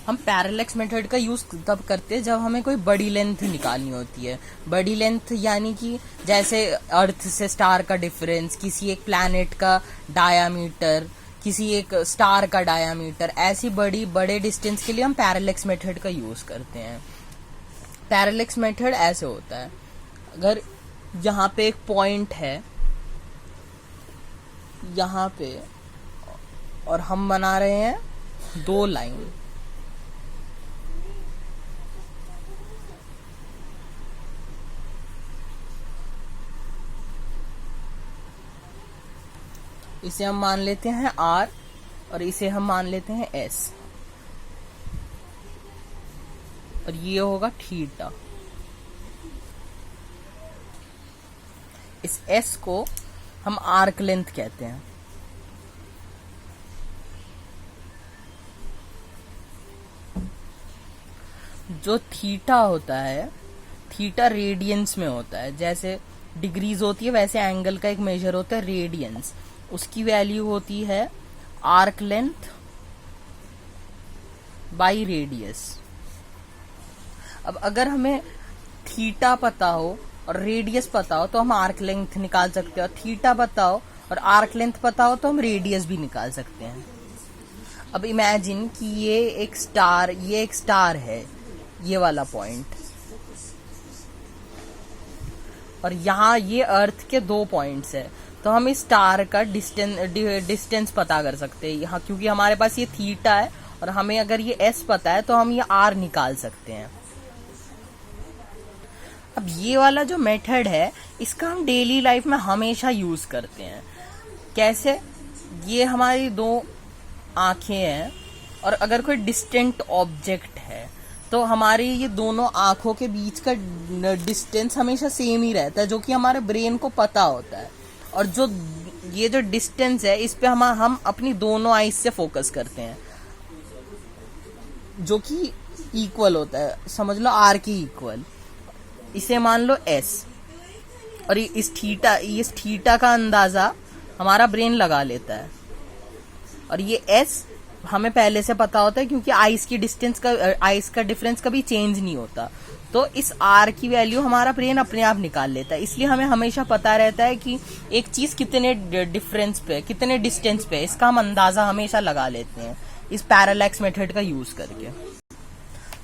हम parallax method का use तब करते हैं जब हमें कोई बड़ी लेंथ निकालनी होती है। बड़ी लेंथ यानी कि जैसे अर्थ से स्टार का डिफरेंस, किसी एक प्लैनेट का डायामीटर, किसी एक स्टार का डायामीटर, ऐसी बड़े डिस्टेंस के लिए हम पैरेलैक्स मेथड का यूज करते हैं। पैरेलैक्स मेथड ऐसे होता है, अगर यहाँ पे एक पॉइंट है यहाँ पे और हम बना रहे हैं दो लाइन, इसे हम मान लेते हैं R और इसे हम मान लेते हैं S, और ये होगा थीटा। इस S को हम आर्क लेंथ कहते हैं। जो थीटा होता है, थीटा रेडियंस में होता है। जैसे डिग्रीज होती है वैसे एंगल का एक मेजर होता है रेडियंस। उसकी वैल्यू होती है आर्क लेंथ बाई रेडियस। अब अगर हमें थीटा पता हो और रेडियस पता हो तो हम आर्क लेंथ निकाल सकते हैं, और थीटा पता हो और आर्क लेंथ पता हो तो हम रेडियस भी निकाल सकते हैं। अब इमेजिन कि ये एक स्टार है, ये वाला पॉइंट, और यहाँ ये अर्थ के दो पॉइंट्स है, तो हम इस स्टार का डिस्टेंस पता कर सकते हैं यहाँ, क्योंकि हमारे पास ये थीटा है और हमें अगर ये एस पता है तो हम ये आर निकाल सकते हैं। अब ये वाला जो मेथड है इसका हम डेली लाइफ में हमेशा यूज करते हैं। कैसे? ये हमारी दो आंखें हैं और अगर कोई डिस्टेंट ऑब्जेक्ट है तो हमारी ये दोनों आंखों के बीच का डिस्टेंस हमेशा सेम ही रहता है, जो कि हमारे ब्रेन को पता होता है। और ये जो डिस्टेंस है इस पे हम अपनी दोनों आईज से फोकस करते हैं, जो कि इक्वल होता है, समझ लो आर की इक्वल। इसे मान लो एस, और इस थीटा का अंदाजा हमारा ब्रेन लगा लेता है। और ये एस हमें पहले से पता होता है क्योंकि आइस का डिफरेंस कभी चेंज नहीं होता। तो इस आर की वैल्यू हमारा ब्रेन अपने आप निकाल लेता है। इसलिए हमें हमेशा पता रहता है कि एक चीज कितने डिफरेंस पे, कितने डिस्टेंस पे, इसका हम अंदाजा हमेशा लगा लेते हैं इस पैरेलैक्स मेथड का यूज करके।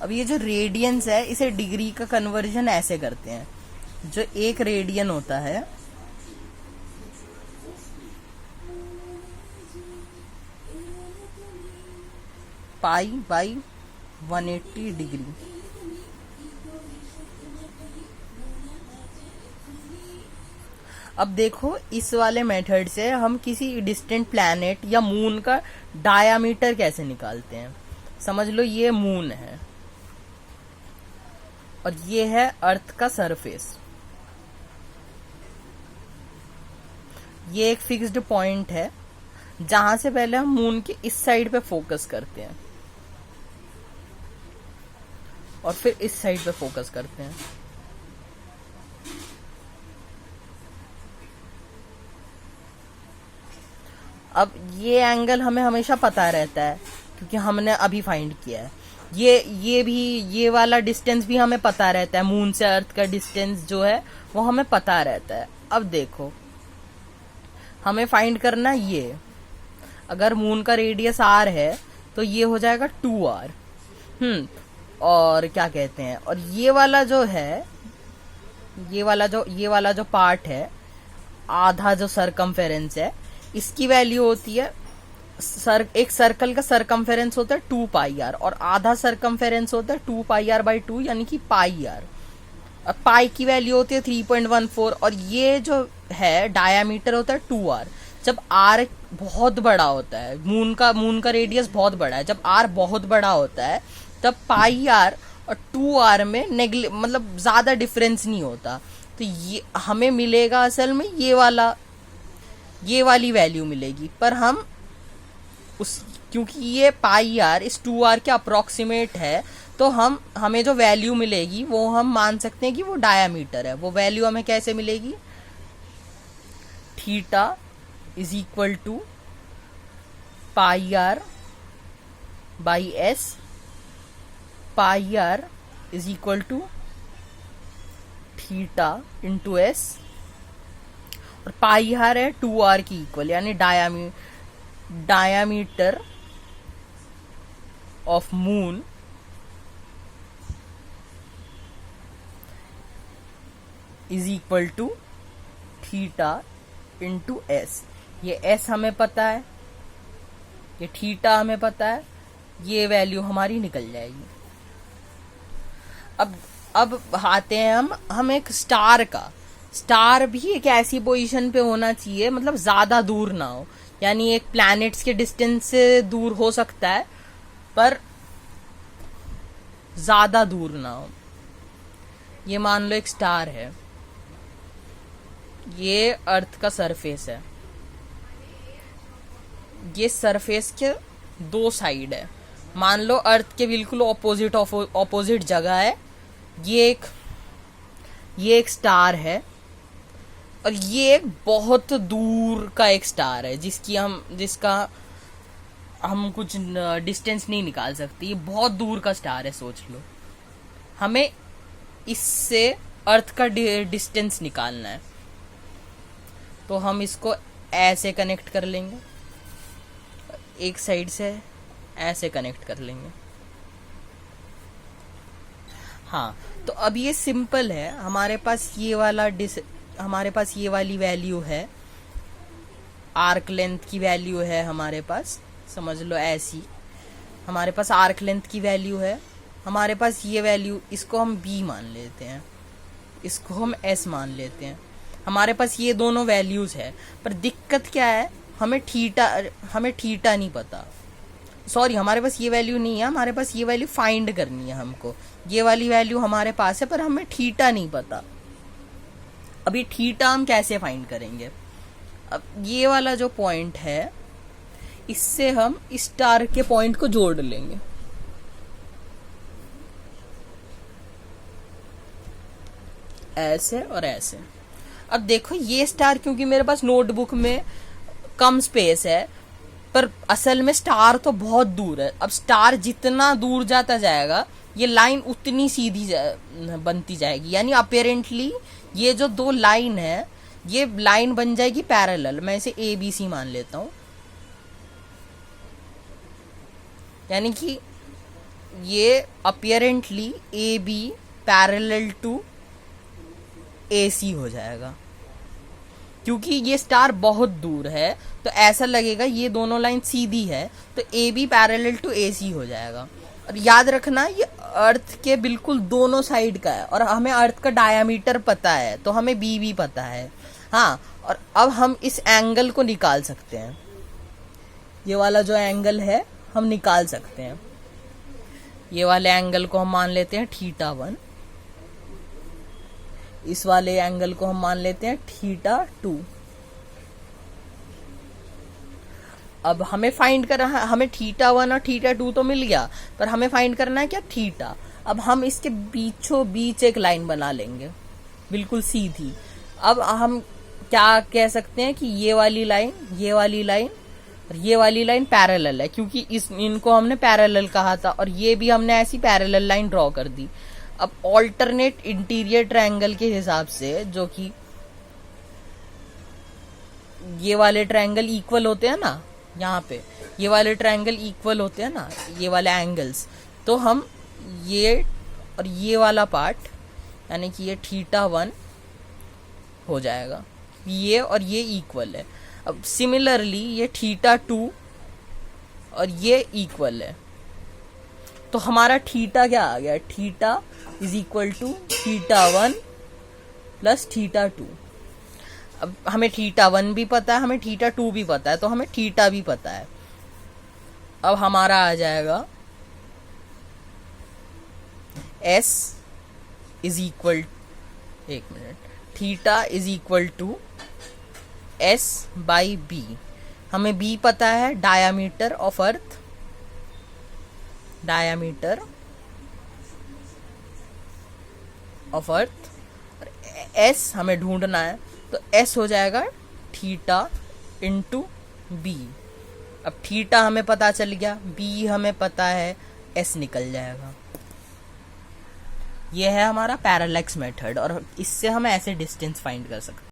अब ये जो रेडियंस है इसे डिग्री का कन्वर्जन ऐसे करते हैं। जो एक रेडियन होता है पाई बाई 180 डिग्री। अब देखो इस वाले मेथड से हम किसी डिस्टेंट प्लैनेट या मून का डायामीटर कैसे निकालते हैं। समझ लो ये मून है और ये है अर्थ का सरफेस। ये एक फिक्स्ड पॉइंट है जहां से पहले हम मून के इस साइड पे फोकस करते हैं और फिर इस साइड पे फोकस करते हैं। अब ये एंगल हमें हमेशा पता रहता है क्योंकि हमने अभी फाइंड किया है। ये वाला डिस्टेंस भी हमें पता रहता है। मून से अर्थ का डिस्टेंस जो है वो हमें पता रहता है। अब देखो हमें फाइंड करना ये, अगर मून का रेडियस आर है तो ये हो जाएगा 2r। और क्या कहते हैं, और ये वाला जो है, ये वाला जो पार्ट है, आधा जो सरकमफेरेंस है, इसकी वैल्यू होती है एक सर्कल का सरकमफेरेंस होता है 2 पाई आर और आधा सरकमफेरेंस होता है 2 पाई आर बाई 2 यानी कि पाई आर। और पाई की वैल्यू होती है 3.14 और ये जो है डायामीटर होता है 2r। जब r बहुत बड़ा होता है, मून का रेडियस बहुत बड़ा है, जब r बहुत बड़ा होता है तब पाई आर और 2r में मतलब ज्यादा डिफरेंस नहीं होता। तो ये हमें मिलेगा असल में ये वाली वैल्यू मिलेगी। पर हम क्योंकि ये पाई आर इस 2r के अप्रोक्सीमेट है तो हमें जो वैल्यू मिलेगी वो हम मान सकते हैं कि वो डायामीटर है। वो वैल्यू हमें कैसे मिलेगी? Theta is equal to pi r by s pi r is equal to theta into s, और पाई आर है 2r की इक्वल, यानी diameter of moon is equal to theta into s. ये एस हमें पता है, ये थीटा हमें पता है, ये वैल्यू हमारी निकल जाएगी। अब आते हैं हम एक स्टार का। स्टार भी एक ऐसी पोजीशन पे होना चाहिए, मतलब ज्यादा दूर ना हो, यानी एक प्लैनेट्स के डिस्टेंस से दूर हो सकता है पर ज्यादा दूर ना हो। ये मान लो एक स्टार है, ये अर्थ का सरफेस है, ये सरफेस के 2 साइड है। मान लो अर्थ के बिल्कुल ऑपोजिट जगह है, ये एक स्टार है, और ये एक बहुत दूर का एक स्टार है जिसका हम कुछ डिस्टेंस नहीं निकाल सकते। ये बहुत दूर का स्टार है, सोच लो। हमें इससे अर्थ का डिस्टेंस निकालना है, तो हम इसको ऐसे कनेक्ट कर लेंगे, एक साइड से ऐसे कनेक्ट कर लेंगे। हाँ, तो अब ये सिंपल है। हमारे पास ये वाली वैल्यू है, आर्क लेंथ की वैल्यू है हमारे पास, समझ लो ऐसी। हमारे पास आर्क लेंथ की वैल्यू है, हमारे पास ये वैल्यू, इसको हम b मान लेते हैं, इसको हम s मान लेते हैं। हमारे पास ये दोनों वैल्यूज है, पर दिक्कत क्या है, हमें थीटा नहीं पता। सॉरी, हमारे पास ये वैल्यू नहीं है, हमारे पास ये वैल्यू फाइंड करनी है हमको। ये वाली वैल्यू हमारे पास है, पर हमें थीटा नहीं पता। अभी थीटा हम कैसे फाइंड करेंगे? अब ये वाला जो पॉइंट है, इससे हम इस स्टार के पॉइंट को जोड़ लेंगे। ऐसे और ऐसे। अब देखो, ये स्टार, क्योंकि मेरे पास नोटबुक में कम स्पेस है, पर असल में स्टार तो बहुत दूर है। अब स्टार जितना दूर जाता जाएगा, ये लाइन उतनी सीधी बनती जाएगी, यानी अपेरेंटली ये जो 2 लाइन है, ये लाइन बन जाएगी पैरेलल। मैं इसे ABC मान लेता हूं, यानी कि ये apparently AB parallel to AC हो जाएगा। क्योंकि ये स्टार बहुत दूर है, तो ऐसा लगेगा ये दोनों लाइन सीधी है, तो AB पैरेलल टू AC हो जाएगा। और याद रखना, ये अर्थ के बिल्कुल दोनों साइड का है, और हमें अर्थ का डायामीटर पता है, तो हमें B भी पता है। हाँ, और अब हम इस एंगल को निकाल सकते हैं। ये वाला जो एंगल है, हम निकाल सकते हैं। ये वाले एंगल को हम मान लेते हैं θ1, इस वाले एंगल को हम मान लेते हैं θ2। अब हमें फाइंड करना है, हमें θ1 और θ2 तो मिल गया, पर हमें फाइंड करना है क्या? थीटा। अब हम इसके बीचों बीच एक लाइन बना लेंगे, बिल्कुल सीधी। अब हम क्या कह सकते हैं कि ये वाली लाइन और ये वाली लाइन पैरेलल है, क्योंकि इनको हमने पैरेलल कहा था, और ये भी हमने ऐसी पैरेलल लाइन ड्रॉ कर दी। अब ऑल्टरनेट इंटीरियर ट्रायंगल के हिसाब से, जो कि ये वाले ट्रायंगल इक्वल होते हैं ना, यहाँ पे ये वाले ट्रायंगल इक्वल होते हैं ना, ये वाले एंगल्स, तो हम ये और ये वाला पार्ट, यानी कि ये θ1 हो जाएगा, ये और ये इक्वल है। अब सिमिलरली ये θ2 और ये इक्वल है, तो हमारा थीटा क्या आ गया? Theta is equal to θ1 plus θ2। अब हमें θ1 भी पता है, हमें θ2 भी पता है, तो हमें थीटा भी पता है। अब हमारा आ जाएगा S इज इक्वल, एक minute, theta is equal to S by B। हमें B पता है, diameter of earth, diameter of earth. S हमें ढूंढना है, तो S हो जाएगा थीटा इंटू B। अब थीटा हमें पता चल गया, B हमें पता है, S निकल जाएगा। ये है हमारा पैरालेक्स मेथड, और इससे हम ऐसे डिस्टेंस फाइंड कर सकते हैं।